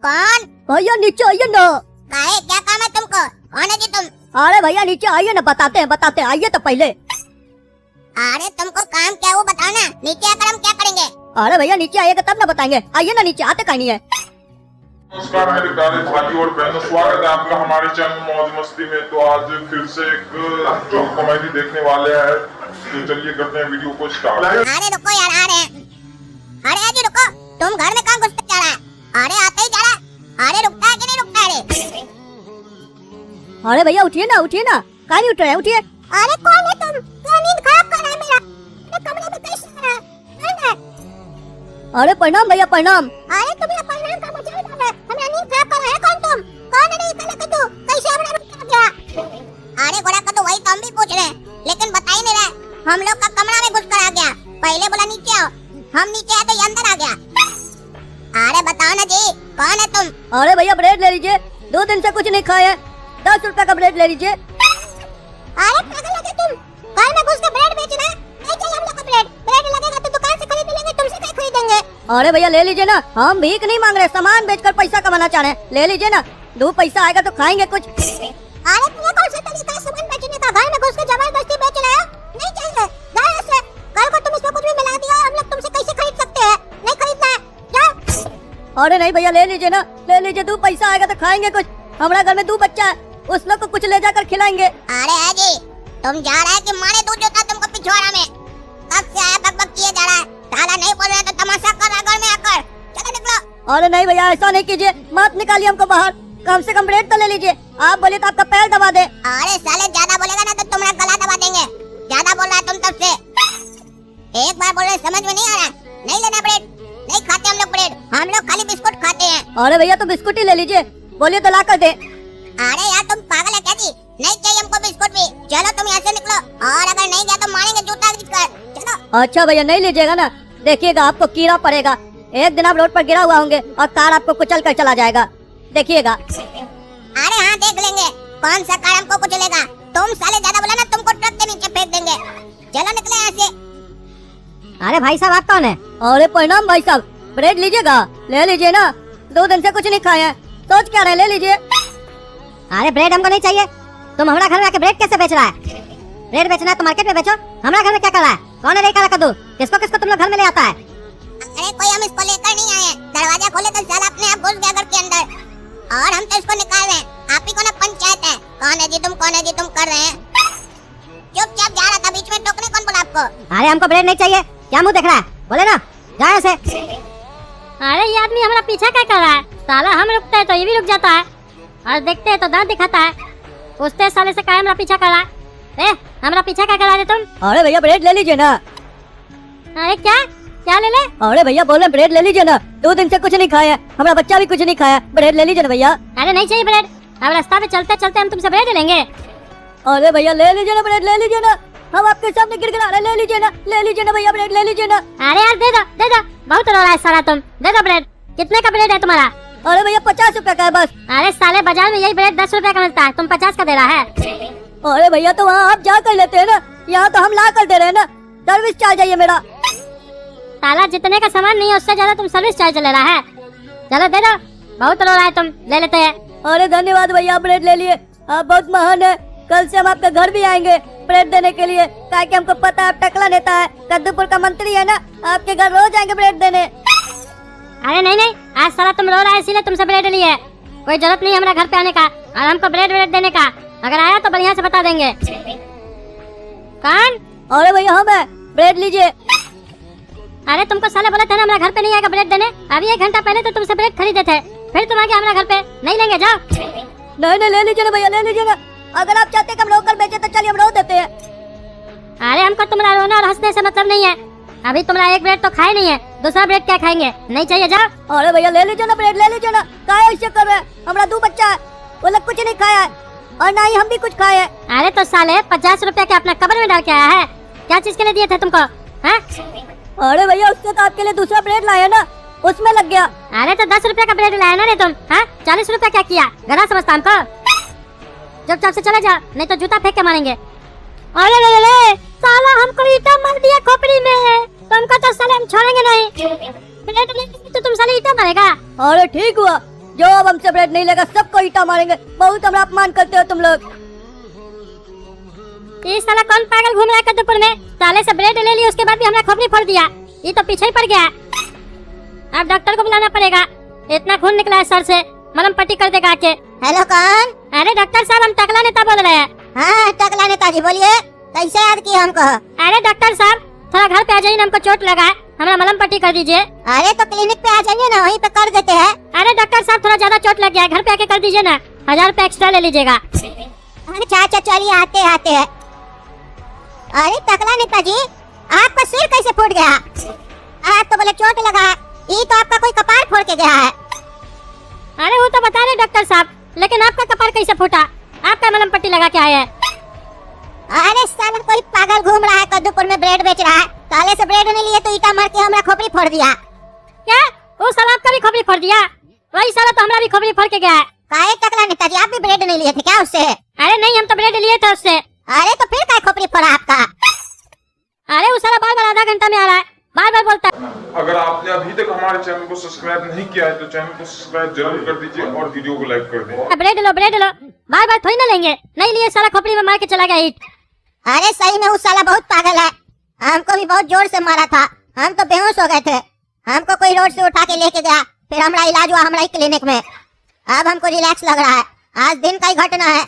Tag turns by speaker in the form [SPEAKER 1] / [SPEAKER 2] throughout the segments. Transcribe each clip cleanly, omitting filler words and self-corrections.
[SPEAKER 1] कौन?
[SPEAKER 2] भैया नीचे आइए ना।
[SPEAKER 1] काहे, क्या काम है तुमको? कौन है जी तुम?
[SPEAKER 2] अरे भैया नीचे आइए ना, बताते हैं आइए तो पहले।
[SPEAKER 1] अरे तुमको काम क्या है वो बताओ ना, नीचे आकर हम क्या करेंगे?
[SPEAKER 2] अरे भैया नीचे आइएगा तब ना बताएंगे, आइए ना नीचे, आते कहीं नहीं है।
[SPEAKER 3] नमस्कार मेरे प्यारे भाई और बहनों, स्वागत है आपका हमारे चैनल मौज मस्ती में। तो आज फिर से एक जो कॉमेडी देखने वाले हैं, तो चलिए करते हैं वीडियो को स्टार्ट।
[SPEAKER 1] अरे रुको यार, आ रहे हैं। अरे आजी रुको, तुम घर में कहाँ घुस जा रहा है? अरे आते ही जा रहा है। अरे रुकता है कि नहीं रुकता है?
[SPEAKER 2] अरे भैया उठिए ना, कहीं नहीं उठ रहे हैं, उठिए।
[SPEAKER 1] अरे कौन है तुम? क्या नींद खराब कर रहा है मेरा? मैं कमरे में कैसे आ रहा है? कौन है?
[SPEAKER 2] अरे प्रणाम भैया प्रणाम।
[SPEAKER 1] अरे तुम्हें परिणाम का मजा नहीं है, हमें नींद खराब कर रहा है। कौन तुम? कौन है? नहीं कल कद्दू कैसे हमरा रुक गया? अरे गोरा कद्दू वही तो हम भी पूछ रहे हैं, लेकिन बता ही नहीं रहे। हम लोग का कमरा में घुस कर आ गया, पहले बोला नीचे आओ, हम नीचे आए तो ये अंदर आ गया। अरे बताओ ना जी, कौन है तुम?
[SPEAKER 2] अरे भैया ब्रेड ले लीजिए, 2 दिन से कुछ नहीं खाए हैं, 10 रुपए का ब्रेड ले लीजिए।
[SPEAKER 1] अरे पागल लगे तुम, घर में घुस के ब्रेड बेचना? नहीं चाहिए हम लोग को ब्रेड। ब्रेड लगेगा तो दुकान से खरीद लेंगे, तुमसे क्या खरीदेंगे?
[SPEAKER 2] अरे भैया ले लीजिए ना, हम भीख नहीं मांग रहे, सामान बेचकर पैसा कमाना चाह रहे हैं, ले लीजिए ना, 2 पैसा आएगा तो खाएंगे कुछ।
[SPEAKER 1] अरे तुम्हें कौन सा तरीका है सामान बेचने का? घर में घुस के जबरदस्ती बेच रहे हो? नहीं चाहिए, जाओ ऐसे। कल को तुम इसमें कुछ भी मिला दिया, हम लोग तुमसे कैसे खरीद सकते हैं? नहीं खरीदना है, जाओ।
[SPEAKER 2] अरे नहीं भैया ले लीजिए ना, ले लीजिए, 2 पैसा आएगा तो खाएंगे कुछ। हमारा घर में 2 बच्चा है, उस लोग को कुछ ले जाकर खिलाएंगे।
[SPEAKER 1] अरे है जी, तुम जा रहा है कि मारे दूध जोता तुमको पिछवाड़ा में? कब से आया बक किए जा रहा है? साला नहीं बोल रहा तो तमाशा कर रहा घर में आकर। चलो निकलो।
[SPEAKER 2] अरे नहीं भैया ऐसा नहीं कीजिए, मत निकालिए हमको बाहर, कम से कम ब्रेड तो ले लीजिए। आप बोले तो आपका पैर दबा दे।
[SPEAKER 1] अरे साले ज्यादा बोलेगा ना तो तुम्हारा गला दबा देंगे। ज्यादा बोल रहा है तुम तब से। एक बार बोल रहे समझ में नहीं आ रहा? नहीं लेना ब्रेड, नहीं खाते हम लोग ब्रेड, हम लोग खाली बिस्कुट खाते हैं।
[SPEAKER 2] अरे भैया तो बिस्कुट ही ले लीजिए, बोलिए तो ला कर दे।
[SPEAKER 1] अरे यार तुम पागल है क्या जी? नहीं चाहिए हमको बिस्कुट भी। चलो तुम यहाँ से निकलो, और अगर नहीं गया तो मारेंगे जूता कर। चलो।
[SPEAKER 2] अच्छा भैया नहीं लीजिएगा ना, देखिएगा आपको कीड़ा पड़ेगा। एक दिन आप रोड पर गिरा हुआ होंगे और कार आपको कुचल कर चला जाएगा, देखिएगा।
[SPEAKER 1] अरे हाँ देख लेंगे, कौन सा कार हमको कुचलेगा। तुम साले ज्यादा बोला ना, तुमको ट्रक के नीचे फेंक देंगे। चलो निकले यहाँ से।
[SPEAKER 2] अरे भाई साहब आप कौन है? अरे प्रणाम भाई साहब, ब्रेड लीजिएगा, ले लीजिए ना, 2 दिन से कुछ नहीं खाए हैं, सोच क्या रहे, ले लीजिए।
[SPEAKER 4] अरे ब्रेड हमको नहीं चाहिए, तुम हमारा घर में आके ब्रेड कैसे बेच रहा है? ब्रेड बेचना है तो मार्केट में बेचो, हमारा घर में क्या कर रहा है? कौन है नहीं काला कद्दू? किसको किसको तुम लोग घर में ले आता है?
[SPEAKER 1] अरे कोई हम इसको लेकर नहीं आए हैं, दरवाजा खोले तो साला अपने आप घुस गया घर के अंदर, और हम तो इसको निकाल रहे हैं। आप ही को ना पंचायत है। कौन है जी तुम, कौन है जी तुम कर रहे हैं? चुपचाप जा रहा था, बीच में टोकने कौन बोला आपको?
[SPEAKER 4] अरे हमको ब्रेड नहीं चाहिए, क्या मुंह देख रहा है? बोले ना, जाओ से।
[SPEAKER 5] अरे ये आदमी हमारा पीछा क्या कर रहा है? साला हम रुकते हैं तो ये भी रुक जाता है, और देखते हैं तो दांत दिखाता है। पूछते साले से क्या हमारा पीछा कर रहा है? हमारा पीछा क्या कर रहा है तुम?
[SPEAKER 2] अरे भैया ब्रेड ले लीजिए ना।
[SPEAKER 5] अरे क्या क्या ले ले?
[SPEAKER 2] अरे भैया बोल रहे ब्रेड ले लीजिए ना, 2 दिन से कुछ नहीं खाया, हमारा बच्चा भी कुछ नहीं खाया, ब्रेड ले लीजिए ना भैया।
[SPEAKER 5] अरे नहीं चाहिए ब्रेड, अब रास्ता में चलते चलते हम तुमसे ब्रेड लेंगे।
[SPEAKER 2] अरे भैया ले लीजिए ना ब्रेड, ले लीजिए ना, हम आपके सामने गिड़गिड़ा रहे, ले लीजिए ना भैया ब्रेड ले लीजिए ना।
[SPEAKER 5] अरे यार दे दो, बहुत रो रहा है साला, तुम दे दो ब्रेड। कितने का ब्रेड है तुम्हारा?
[SPEAKER 2] अरे भैया 50 रुपए का है बस।
[SPEAKER 5] अरे साले बाजार में यही ब्रेड 10 रुपए का मिलता है, तुम 50 का दे रहा है।
[SPEAKER 2] अरे भैया तो वहाँ आप जा कर लेते हैं ना, यहाँ तो हम ला कर दे रहे हैं ना, सर्विस चार्ज है ये मेरा।
[SPEAKER 5] साला जितने का सामान नहीं है उससे ज्यादा तुम सर्विस चार्ज ले रहा है। चलो दे दो, बहुत रो रहा है, तुम ले लेते हैं।
[SPEAKER 2] अरे धन्यवाद भैया, ब्रेड ले लिए, आप बहुत महान है। कल से हम आपके घर भी आएंगे ब्रेड देने के लिए, ताकि हमको पता है आप टकला नेता है, कद्दूपुर का मंत्री है ना, आपके घर रोज आएंगे ब्रेड देने।
[SPEAKER 5] अरे नहीं, आज साला तुम रो रहा है इसीलिए तुमसे ब्रेड लिए है, कोई जरूरत नहीं हमारा घर पे आने का और हमको ब्रेड देने का। अगर आया तो बढ़िया से बता देंगे। कौन?
[SPEAKER 2] अरे भैया हम है, ब्रेड लीजिए।
[SPEAKER 5] अरे तुमको साले बोला था ना हमारा घर पे नहीं आएगा ब्रेड देने, अभी 1 घंटा पहले तो तुमसे ब्रेड खरीदे थे, फिर तुम आगे हमारा घर पे नहीं लेंगे, जाओ।
[SPEAKER 2] नहीं ले लीजिए ना भैया, ले लीजिए ना, अगर आप चाहते हैं कि हम रोक कर बेचे तो चलिए हम रोक देते हैं।
[SPEAKER 5] अरे हमको तुम्हारा रोना और हंसने से मतलब नहीं है, अभी तुम्हारा 1 ब्रेड तो खाए नहीं है, दूसरा ब्रेड क्या खाएंगे? नहीं चाहिए, जाओ।
[SPEAKER 2] अरे भैया ले लीजिए ना ब्रेड, ले लीजिए ना, क्या ऐसे कर रहे हैं? हमारा 2 बच्चा है, वो लोग कुछ नहीं खाया है और ना ही हम भी कुछ खाए हैं।
[SPEAKER 5] अरे तो साले 50 रुपए के अपना कब्र में डाल के आया है, क्या चीज के लिए दिए थे तुमको? हाँ?
[SPEAKER 2] अरे भैया उससे तो आपके लिए दूसरा ब्रेड लाया ना, उसमें लग गया।
[SPEAKER 5] अरे तो 10 रुपए का ब्रेड लाया ना रे तुम, हाँ? 40 रुपए क्या किया? गधा समझता हमको? चुपचाप से चले जाओ, नहीं तो जूता फेंक के मारेंगे। अरे ले, साला हमको ईटा मार दिया खोपड़ी में, तुमको तो साले हम छोड़ेंगे नहीं। ब्रेड नहीं तो तुम साले ईटा मारेगा।
[SPEAKER 2] अरे ठीक हुआ, जो अब हमसे ब्रेड नहीं लेगा सबको ईटा मारेंगे। बहुत हमारा अपमान करते हो तुम लोग।
[SPEAKER 5] ये साला कौन पागल घूम रहा है कद्दूपुर में? साले से ब्रेड ले लिया, उसके बाद भी हमारा खोपड़ी फोड़ दिया। ये तो पीछे ही पड़ गया। अब डॉक्टर को बुलाना पड़ेगा, इतना खून निकला है सर से, मलहम पट्टी कर देगा आके।
[SPEAKER 1] हेलो कौन?
[SPEAKER 5] अरे डॉक्टर साहब, हम टकला नेता बोल रहे हैं।
[SPEAKER 1] हाँ टकला नेताजी बोलिए, कैसे याद किया हमको?
[SPEAKER 5] अरे डॉक्टर साहब, थोड़ा घर पे आ जाइए ना, हमको चोट लगा है, हमारा मलहम पट्टी कर दीजिए।
[SPEAKER 1] अरे तो क्लिनिक पे आ जाइए ना, वहीं पे कर देते हैं।
[SPEAKER 5] अरे डॉक्टर साहब, थोड़ा ज्यादा चोट लग गया है, घर पे आके कर दीजिए ना, 1000 रुपए एक्स्ट्रा ले लीजिएगा।
[SPEAKER 1] अच्छा अच्छा चलिए आते आते हैं। अरे टकला नेताजी, आपका सिर कैसे फूट गया? आप तो बोले चोट लगा है, ये तो आपका कोई कपार फोड़ के गया है।
[SPEAKER 5] अरे वो तो बता रहे डॉक्टर साहब, लेकिन आपका कपार कैसे फूटा? आपका मलहम पट्टी लगा के आए हैं।
[SPEAKER 1] अरे साला कोई पागल घूम रहा है कद्दूपुर में ब्रेड बेच रहा है, साले से ब्रेड नहीं लिए तो ईटा मार के हमारा खोपड़ी फोड़ दिया।
[SPEAKER 5] क्या वो साला आपका भी खोपड़ी फोड़ दिया? वही साला तो हमारा भी खोपड़ी फोड़ के गया है।
[SPEAKER 1] काहे टकला नेताजी, आप भी ब्रेड नहीं लिए थे क्या उससे?
[SPEAKER 5] अरे नहीं, हम तो ब्रेड लिए थे उससे।
[SPEAKER 1] अरे तो फिर काहे खोपड़ी फोड़ा आपका?
[SPEAKER 5] अरे वो साला बार बार आधा घंटा में आ रहा है, बार बार बोलता है।
[SPEAKER 3] अगर आपने अभी तक हमारे चैनल को सब्सक्राइब नहीं किया है तो चैनल को सब्सक्राइब जरूर कर दीजिए और वीडियो को लाइक कर दें।
[SPEAKER 5] ब्रेड लो, ब्रेड लो, बार बार थोड़ी ना लेंगे। नहीं लिए, साला खोपड़ी में मार के चला गया ईंट।
[SPEAKER 1] अरे सही में वो साला बहुत पागल है, हमको भी बहुत जोर से मारा था, हम तो बेहोश हो गए थे। हमको कोई रोड से उठा के लेके गया, फिर हमारा इलाज हुआ हमारा क्लिनिक में। अब हमको रिलैक्स लग रहा है, आज दिन का ही घटना है।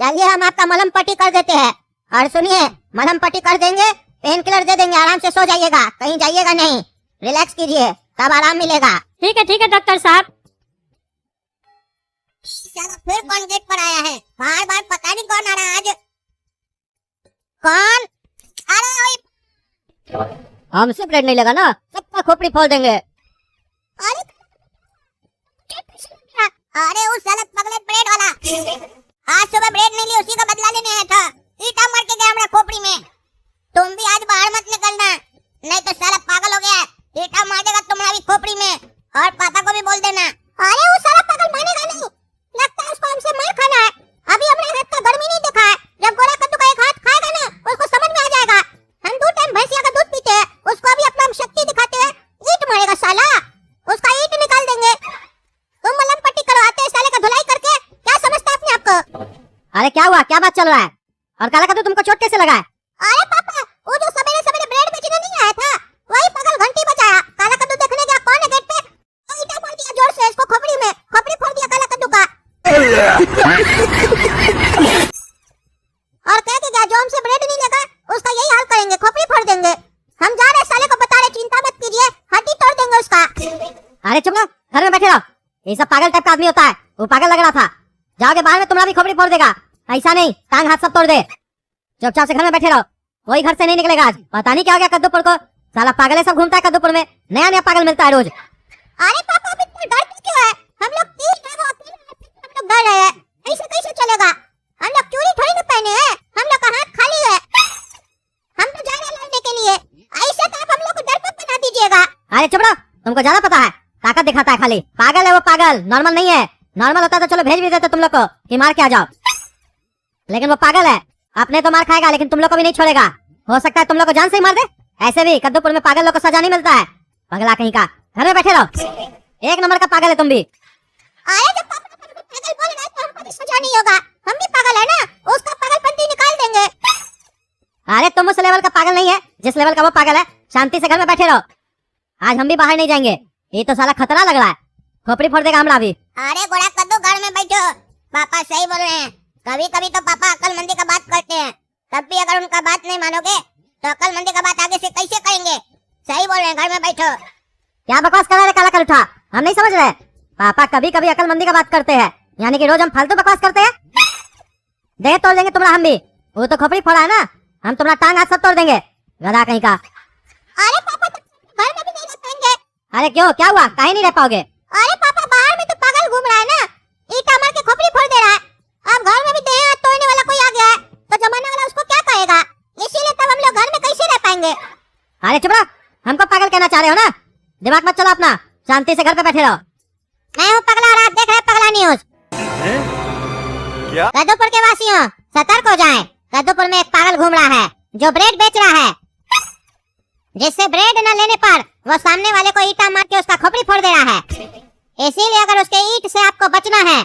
[SPEAKER 1] चलिए हम आपका मलहम पट्टी कर देते हैं, और सुनिए मलहम पट्टी कर देंगे, पेन किलर दे देंगे, आराम से सो जाइएगा, कहीं जाइएगा नहीं, रिलैक्स कीजिए, तब आराम मिलेगा।
[SPEAKER 5] ठीक है डॉक्टर साहब।
[SPEAKER 1] फिर कौन गेट पर आया है? बार बार पता नहीं कौन आ रहा है आज। कौन? अरे
[SPEAKER 2] हमसे ब्रेड नहीं लगा ना, सबका खोपड़ी फोड़ देंगे।
[SPEAKER 1] अरे अरे उस साला पगले ब्रेड वाला आज सुबह ब्रेड नहीं ली, उसी का बदला लेने आया था, ईटा मार के गया हमारा खोपड़ी में। तुम भी आज बाहर मत निकलना, नहीं तो साला पागल हो गया, ईटा मार देगा तुम्हारा भी खोपड़ी में, और पापा को भी बोल देना। अरे वो साला पागल मानेगा नहीं, लगता है उसको हमसे मार खाना है। अभी हमने हाथ का गर्मी नहीं देखा है, जब गोरा कद्दू का एक हाथ खाएगा ना उसको समझ में आ जाएगा। हम 2 टाइम भैंसिया का दूध पीते हैं, उसको अभी अपना शक्ति दिखाते हैं, ईट मारेगा साला, उसका ईट निकाल देंगे। तुम मलहम पट्टी करवाते हैं साले का धुलाई करके, क्या समझते हैं अपने आप को?
[SPEAKER 2] अरे क्या हुआ, क्या बात चल रहा है? और काला कद्दू तुमको चोट कैसे लगा है?
[SPEAKER 1] अरे पापा, वो जो सवेरे सवेरे ब्रेड बेचने नहीं आया था, वही पागल घंटी बजाया, काला कद्दू देखने गया, कौन है गेट पे, तो ईटा मार दिया जोर से इसको खोपड़ी में, खोपड़ी फोड़ दिया काला कद्दू का। और कह के गया जो हमसे ब्रेड नहीं लेगा उसका यही हाल करेंगे, खोपड़ी फोड़ देंगे। हम जा रहे साले को बता रहे, चिंता मत कीजिए, हड्डी तोड़ देंगे उसका।
[SPEAKER 2] अरे चुप रहो, घर में बैठे रहो, ये सब पागल टाइप का आदमी होता है, वो पागल लग रहा था। जाओगे बाहर में तुम्हारा भी खोपड़ी फोड़ देगा, ऐसा नहीं टांग हाथ सब तोड़ दे। चुपचाप से घर में बैठे रहो, कोई घर से नहीं निकलेगा आज। पता नहीं क्या हो गया कद्दूपुर को, साला पागल सब घूमता है कद्दूपुर में, नया नया पागल मिलता है रोज।
[SPEAKER 1] अरे पापा अभी इतना डरते क्यों है? हम लोग 3 लोग अकेले हैं, हम लोग डर रहे हैं, ऐसे कैसे चलेगा? हम लोग चूड़ी थोड़ी ना पहने हैं, हम लोग का हाथ खाली है, हम तो जा रहे हैं लड़ने के लिए, ऐसे तो आप हम लोग को डरपोक बना दीजिएगा।
[SPEAKER 2] अरे चुप रहो, तुमको ज्यादा पता है, ताकत दिखाता है खाली। पागल है वो, पागल, नॉर्मल नहीं है। नॉर्मल होता तो चलो भेज भी देते तुम लोग को कि मार के आ जाओ, लेकिन वो पागल है, अपने तो मार खाएगा लेकिन तुम लोग को भी नहीं छोड़ेगा। हो सकता है तुम लोग को जान से ही मार दे। ऐसे भी कद्दूपुर में पागल लोग को सजा नहीं मिलता है, पगला कहीं का। घर में बैठे रहो, एक नंबर का पागल है तुम भी।
[SPEAKER 1] अरे जब पापा पागल बोल रहे हैं तो हमको भी सजा नहीं होगा, हम भी पागल है ना, उसका पागलपंती निकाल देंगे।
[SPEAKER 2] अरे तुम उस लेवल का पागल नहीं है जिस लेवल का वो पागल है, शांति से घर में बैठे रहो। आज हम भी बाहर नहीं जाएंगे, ये तो साला खतरा लग रहा है, खोपड़ी फोड़ देगा हमरा भी।
[SPEAKER 1] अरे गोरा कद्दू घर में बैठो, पापा सही बोल रहे हैं, कभी कभी तो पापा अक्लमंदी का बात करते हैं, तब भी अगर उनका बात नहीं मानोगे तो अक्लमंदी का बात आगे से कैसे करेंगे? सही बोल रहे हैं, घर में बैठो।
[SPEAKER 2] क्या बकवास कर रहे काला कल उठा, हम नहीं समझ रहे। पापा कभी कभी अक्लमंदी का बात करते हैं, यानी कि रोज हम फालतू बकवास करते हैं। देह तोड़ देंगे तुम्हारा हम भी, वो तो खोपड़ी फोड़ा है ना, हम तुम्हारा टांग हाथ सब तोड़ देंगे, गधा कहीं का।
[SPEAKER 1] अरे पापा तो घर में भी नहीं रह पाएंगे।
[SPEAKER 2] अरे क्यों, क्या हुआ, कहीं नहीं रह पाओगे?
[SPEAKER 1] अरे पापा बाहर में तो पागल घूम रहा है ना, ईटा मार के खोपड़ी फोड़ दे रहा है, अब घर में भी देह हाथ तोड़ने वाला कोई आ गया है तो जमाना वाला उसको क्या कहेगा, इसीलिए तब हम लोग घर में कैसे रह पाएंगे?
[SPEAKER 2] अरे चुप रहो, हमको पागल कहना चाह रहे हो ना, दिमाग मत चलो अपना, शांति से घर पे बैठे रहो।
[SPEAKER 1] मैं हूँ पगला और आप देख रहे हैं पगला न्यूज।
[SPEAKER 6] क्या?
[SPEAKER 1] कद्दूपुर के वासियों सतर्क हो जाएं, कद्दूपुर में एक पागल घूम रहा है जो ब्रेड बेच रहा है, जिससे ब्रेड न लेने पर वो सामने वाले को ईटा मार के उसका खोपड़ी फोड़ दे रहा है। इसीलिए अगर उसके ईंट से आपको बचना है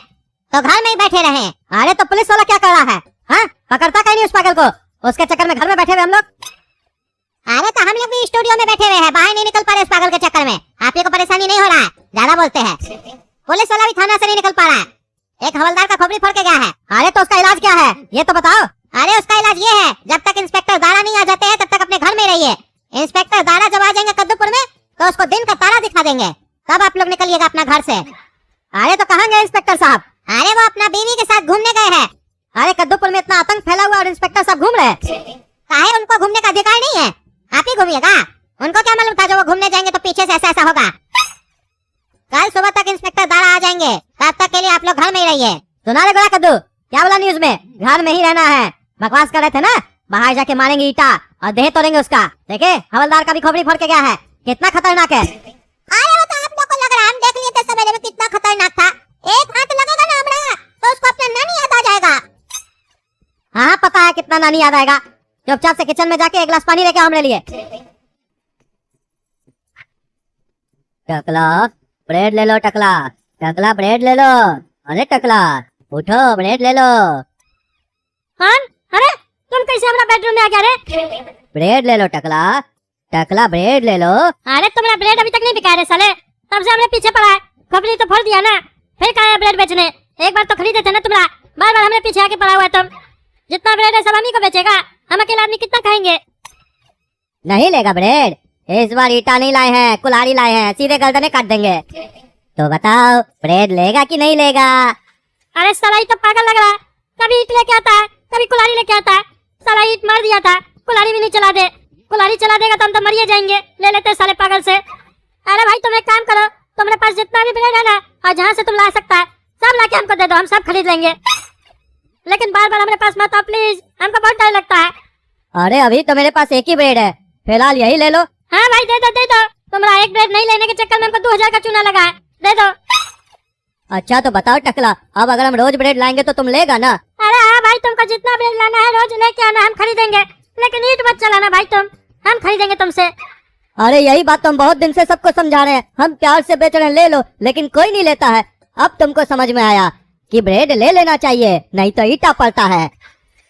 [SPEAKER 1] तो घर में ही बैठे रहें।
[SPEAKER 2] अरे तो पुलिस वाला क्या कर रहा है? हाँ, पकड़ता कहीं नहीं उस पागल को? उसके चक्कर में घर में बैठे हुए हम लोग।
[SPEAKER 1] अरे तो हम लोग भी स्टूडियो में बैठे हुए हैं, बाहर नहीं निकल पा रहे इस पागल के चक्कर में। आप ही को परेशानी नहीं हो रहा है? ज्यादा बोलते हैं। पुलिस वाला भी थाना से नहीं निकल पा रहा है, एक हवलदार का खोपड़ी फोड़ के गया है।
[SPEAKER 2] अरे तो उसका इलाज क्या है ये तो बताओ।
[SPEAKER 1] अरे उसका इलाज ये है, जब तक इंस्पेक्टर दारा नहीं आ जाते हैं तब तक अपने घर में रहिए। इंस्पेक्टर दारा जब आ जाएंगे कद्दूपुर में तो उसको दिन का तारा दिखा देंगे, तब आप लोग निकलिएगा अपना घर से।
[SPEAKER 2] अरे तो कहाँ गए इंस्पेक्टर साहब?
[SPEAKER 1] अरे वो अपना बीवी के साथ घूमने गए हैं।
[SPEAKER 2] अरे कद्दूपुर में इतना आतंक फैला हुआ और इंस्पेक्टर साहब घूम रहे हैं।
[SPEAKER 1] काहे उनको घूमने का अधिकार नहीं है? आप ही घूमिएगा। उनको क्या मालूम था जो वो घूमने जाएंगे तो पीछे से ऐसा ऐसा होगा। कल सुबह तक इंस्पेक्टर दारा आ जाएंगे, तब तक के लिए आप लोग घर में ही रहिए।
[SPEAKER 2] सुना रे गोरा कद्दू, क्या बोला न्यूज में? घर में ही रहना है। बकवास कर रहे थे ना, बाहर जाके मारेंगे ईटा और देह तोड़ेंगे उसका। देखे हवलदार का भी खोपड़ी फोड़ के गया है, कितना खतरनाक है।
[SPEAKER 1] अरे वो तो आप लोग को लग रहा है, हम देख लिए थे सवेरे में कितना खतरनाक था। एक हाथ लगेगा ना हमारा तो उसको अपना नानी याद आ जाएगा।
[SPEAKER 2] हाँ पता है कितना नानी याद आएगा। चुपचाप से किचन में जाके एक गिलास पानी लेके आओ हमरे लिए। टकला ब्रेड ले लो, टकला टकला ब्रेड ले लो। अरे टकला उठो, ब्रेड ले लो।
[SPEAKER 5] हाँ, अरे तुम कैसे हमारा बेडरूम में आ गया रे?
[SPEAKER 2] ब्रेड ले लो टकला, टकला ब्रेड ले लो।
[SPEAKER 5] अरे तुम्हारा ब्रेड अभी तक नहीं बिका रे साले, तब से हमने पीछे पड़ा है। खोपड़ी तो फोड़ दिया ना, फिर कहा है ब्रेड बेचने? एक बार तो खरीदे थे ना तुम्हारा, बार बार हमने पीछे आके पड़ा हुआ है। तुम जितना ब्रेड है सब हम ही को बेचेगा, हम अकेला आदमी कितना खाएंगे?
[SPEAKER 2] नहीं लेगा ब्रेड, इस बार ईटा नहीं लाए हैं, कुल्हाड़ी लाए हैं, सीधे गर्दने काट देंगे। तो बताओ ब्रेड लेगा कि नहीं लेगा?
[SPEAKER 5] अरे साला ये तो पागल लग रहा है, कभी ईट लेके आता है, कभी कुल्हाड़ी लेके आता है। साला ईट मार दिया था, कुल्हाड़ी भी नहीं चला दे। कुल्हाड़ी चला देगा तो हम तो मरिए जाएंगे। ले लेते साले पागल से। अरे भाई तुम एक काम करो, तुम्हारे पास जितना भी ब्रेड है ना और जहाँ से तुम ला सकता है सब लाके हमको दे दो, हम सब खरीद लेंगे। लेकिन बार बार हमारे पास मत आओ प्लीज, हमको बहुत डर लगता है।
[SPEAKER 2] अरे अभी तो मेरे पास एक ही ब्रेड है, फिलहाल यही ले लो।
[SPEAKER 5] हाँ भाई दे दो दे दो, तुम्हारा एक ब्रेड नहीं लेने के चक्कर में हमको 2000 का चूना लगा है, दे दो।
[SPEAKER 2] अच्छा तो बताओ टकला, अब अगर हम रोज ब्रेड लाएंगे तो तुम लेगा ना?
[SPEAKER 5] अरे हाँ भाई, तुमको जितना ब्रेड लाना है रोज लेके आना, हम खरीदेंगे। लेकिन ईट मत चलाना भाई तुम, हम खरीदेंगे तुमसे।
[SPEAKER 2] अरे यही बात तो हम बहुत दिन से सबको समझा रहे हैं, हम प्यार से बेच रहे हैं, ले लो, लेकिन कोई नहीं लेता है। अब तुमको समझ में आया कि ब्रेड ले लेना चाहिए, नहीं तो ईटा पड़ता है।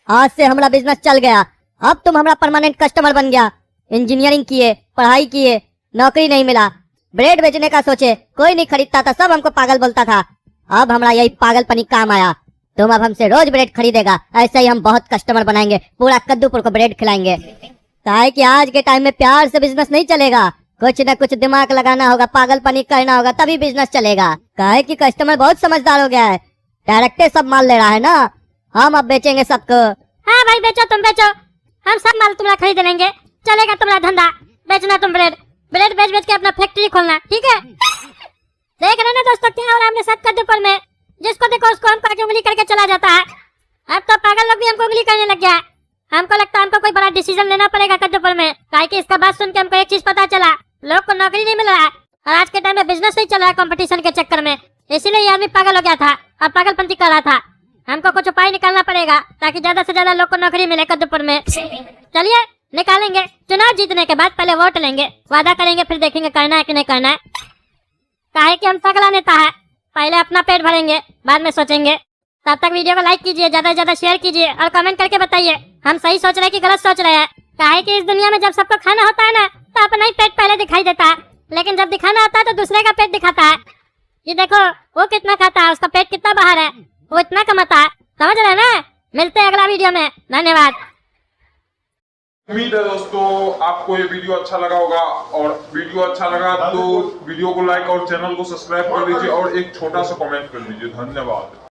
[SPEAKER 2] आज से हमारा बिजनेस चल गया, अब तुम हमारा परमानेंट कस्टमर बन गया। इंजीनियरिंग किए, पढ़ाई किए, नौकरी नहीं मिला, ब्रेड बेचने का सोचे, कोई नहीं खरीदता था, सब हमको पागल बोलता था। अब हमारा यही पागलपनी काम आया, तुम अब हमसे रोज ब्रेड खरीदेगा। ऐसे ही हम बहुत कस्टमर बनाएंगे, पूरा कद्दूपुर को ब्रेड खिलाएंगे। काहे कि आज के टाइम में प्यार से बिजनेस नहीं चलेगा, कुछ न कुछ दिमाग लगाना होगा, पागलपनी करना होगा, तभी बिजनेस चलेगा। काहे कि कस्टमर बहुत समझदार हो गया है, डायरेक्ट सब माल ले रहा है ना। हम अब बेचेंगे सबको।
[SPEAKER 5] हाँ भाई बेचो, तुम बेचो, हम सब माल तुम्हारा खरीद लेंगे। चलेगा तुम्हारा धंधा, बेचना तुम ब्रेड, ब्रेड बेच बेच के अपना फैक्ट्री खोलना, ठीक है? देख रहे ना दोस्तों क्या हो रहा है हमने साथ कद्दूपुर में, जिसको देखो उसको हमको आगे उंगली करके चला जाता है। अब तो पागल लोग भी हमको उंगली करने लग गया है। हमको लगता है हमको कोई बड़ा डिसीजन लेना पड़ेगा कद्दूपुर में, काहे कि इसका बात सुन के हमको एक चीज पता चला, लोग को नौकरी नहीं मिल रहा है और आज के टाइम में बिजनेस नहीं चल रहा है कंपटीशन के चक्कर में। इसीलिए ये आदमी पागल हो गया था और पागलपंती कर रहा था। हमको कुछ उपाय निकालना पड़ेगा ताकि ज्यादा से ज्यादा लोग को नौकरी मिले कद्दूपुर में। चलिए निकालेंगे, चुनाव जीतने के बाद पहले वोट लेंगे, वादा करेंगे, फिर देखेंगे करना है कि नहीं करना है। काहे कि हम पगला नेता है, पहले अपना पेट भरेंगे, बाद में सोचेंगे। तब तक वीडियो को लाइक कीजिए, ज्यादा से ज्यादा शेयर कीजिए और कमेंट करके बताइए हम सही सोच रहे हैं कि गलत सोच रहे हैं। काहे कि इस दुनिया में जब सबको खाना होता है ना तो अपना ही पेट पहले दिखाई देता है, लेकिन जब दिखाना होता है तो दूसरे का पेट दिखाता है। ये देखो वो कितना खाता है, उसका पेट कितना बाहर है, वो इतना कमाता है, समझ रहे हैं ना? मिलते हैं अगला वीडियो में, धन्यवाद।
[SPEAKER 3] उम्मीद है दोस्तों आपको ये वीडियो अच्छा लगा होगा, और वीडियो अच्छा लगा तो वीडियो को लाइक और चैनल को सब्सक्राइब कर लीजिए और एक छोटा सा कमेंट कर लीजिए। धन्यवाद।